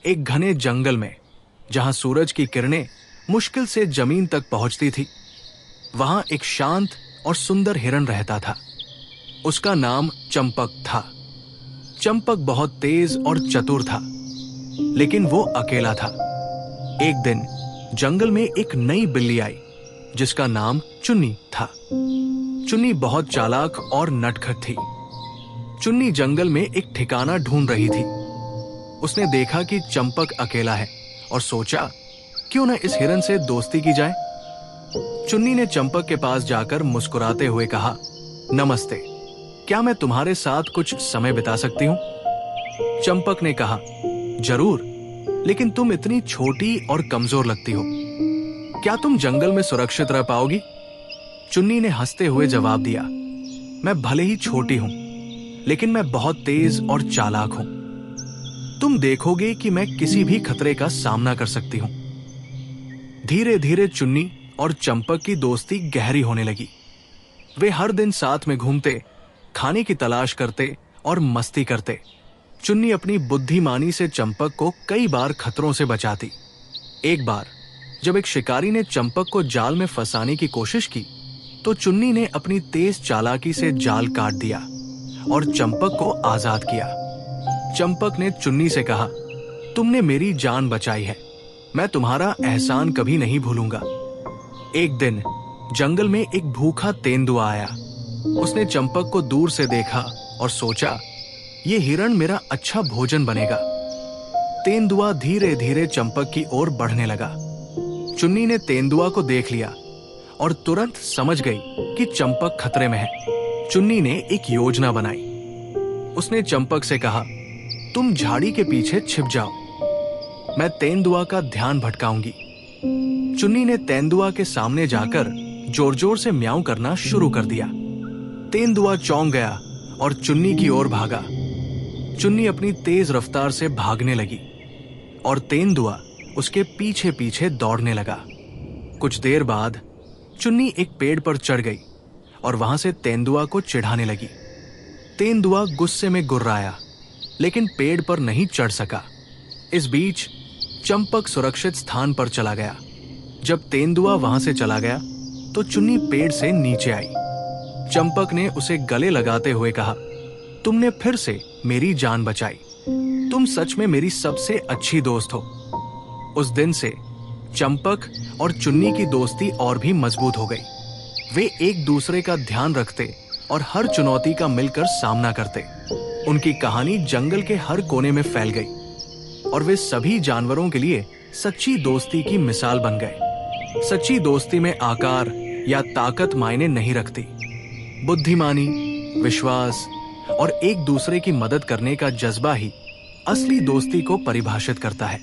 एक घने जंगल में, जहां सूरज की किरणें मुश्किल से जमीन तक पहुंचती थी, वहां एक शांत और सुंदर हिरन रहता था। उसका नाम चंपक था। चंपक बहुत तेज और चतुर था, लेकिन वो अकेला था। एक दिन जंगल में एक नई बिल्ली आई, जिसका नाम चुन्नी था। चुन्नी बहुत चालाक और नटखट थी। चुन्नी जंगल में एक ठिकाना ढूंढ रही थी। उसने देखा कि चंपक अकेला है और सोचा, क्यों न इस हिरन से दोस्ती की जाए। चुन्नी ने चंपक के पास जाकर मुस्कुराते हुए कहा, नमस्ते, क्या मैं तुम्हारे साथ कुछ समय बिता सकती हूं? चंपक ने कहा, जरूर, लेकिन तुम इतनी छोटी और कमजोर लगती हो। क्या तुम जंगल में सुरक्षित रह पाओगी? चुन्नी ने हंसते हुए जवाब दिया, मैं भले ही छोटी हूं, लेकिन मैं बहुत तेज और चालाक हूं। तुम देखोगे कि मैं किसी भी खतरे का सामना कर सकती हूं। धीरे धीरे चुन्नी और चंपक की दोस्ती गहरी होने लगी। वे हर दिन साथ में घूमते, खाने की तलाश करते और मस्ती करते। चुन्नी अपनी बुद्धिमानी से चंपक को कई बार खतरों से बचाती। एक बार जब एक शिकारी ने चंपक को जाल में फंसाने की कोशिश की, तो चुन्नी ने अपनी तेज चालाकी से जाल काट दिया और चंपक को आजाद किया। चंपक ने चुन्नी से कहा, तुमने मेरी जान बचाई है, मैं तुम्हारा एहसान कभी नहीं भूलूंगा। एक दिन जंगल में एक भूखा तेंदुआ आया। उसने चंपक को दूर से देखा और सोचा, ये हिरण मेरा अच्छा भोजन बनेगा। तेंदुआ धीरे धीरे चंपक की ओर बढ़ने लगा। चुन्नी ने तेंदुआ को देख लिया और तुरंत समझ गई कि चंपक खतरे में है। चुन्नी ने एक योजना बनाई। उसने चंपक से कहा, तुम झाड़ी के पीछे छिप जाओ, मैं तेंदुआ का ध्यान भटकाऊंगी। चुन्नी ने तेंदुआ के सामने जाकर जोर जोर से म्याऊं करना शुरू कर दिया। तेंदुआ चौंक गया और चुन्नी की ओर भागा। चुन्नी अपनी तेज रफ्तार से भागने लगी और तेंदुआ उसके पीछे पीछे दौड़ने लगा। कुछ देर बाद चुन्नी एक पेड़ पर चढ़ गई और वहां से तेंदुआ को चिढ़ाने लगी। तेंदुआ गुस्से में गुर्राया, लेकिन पेड़ पर नहीं चढ़ सका। इस बीच चंपक सुरक्षित स्थान पर चला गया। जब तेंदुआ वहां से चला गया, तो चुन्नी पेड़ से नीचे आई। चंपक ने उसे गले लगाते हुए कहा, तुमने फिर से मेरी जान बचाई। तुम सच में मेरी सबसे अच्छी दोस्त हो। उस दिन से चंपक और चुन्नी की दोस्ती और भी मजबूत हो गई। वे एक दूसरे का ध्यान रखते और हर चुनौती का मिलकर सामना करते। उनकी कहानी जंगल के हर कोने में फैल गई और वे सभी जानवरों के लिए सच्ची दोस्ती की मिसाल बन गए। सच्ची दोस्ती में आकार या ताकत मायने नहीं रखती। बुद्धिमानी, विश्वास और एक दूसरे की मदद करने का जज्बा ही असली दोस्ती को परिभाषित करता है।